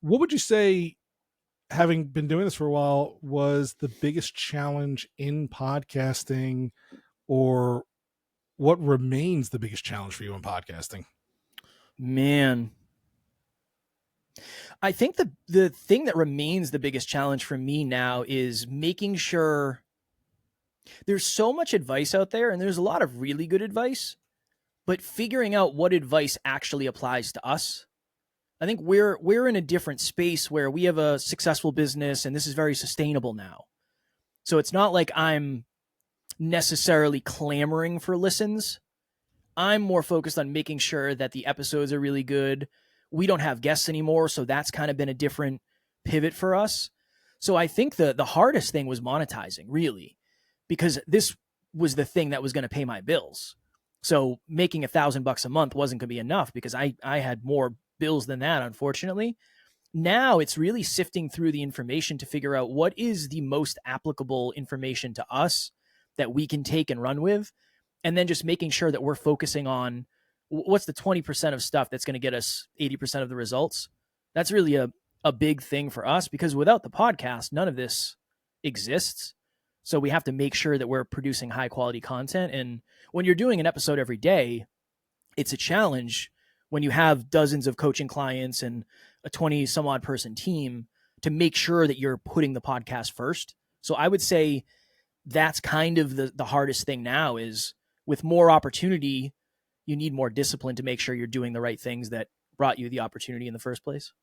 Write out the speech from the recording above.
What would you say, having been doing this for a while, was the biggest challenge in podcasting, or what remains the biggest challenge for you in podcasting? Man, I think the thing that remains the biggest challenge for me now is making sure there's so much advice out there and there's a lot of really good advice, but figuring out what advice actually applies to us. I think we're in a different space where we have a successful business and this is very sustainable now. So it's not like I'm necessarily clamoring for listens. I'm more focused on making sure that the episodes are really good. We don't have guests anymore, so that's kind of been a different pivot for us. So I think the hardest thing was monetizing, really, because this was the thing that was going to pay my bills. So making $1,000 a month wasn't going to be enough because I had more bills than that, unfortunately. Now it's really sifting through the information to figure out what is the most applicable information to us that we can take and run with, and then just making sure that we're focusing on what's the 20% of stuff that's going to get us 80% of the results. That's really a big thing for us because without the podcast, none of this exists. So we have to make sure that we're producing high quality content. And when you're doing an episode every day, it's a challenge when you have dozens of coaching clients and a 20 some odd person team to make sure that you're putting the podcast first. So I would say that's kind of the hardest thing now is with more opportunity, you need more discipline to make sure you're doing the right things that brought you the opportunity in the first place.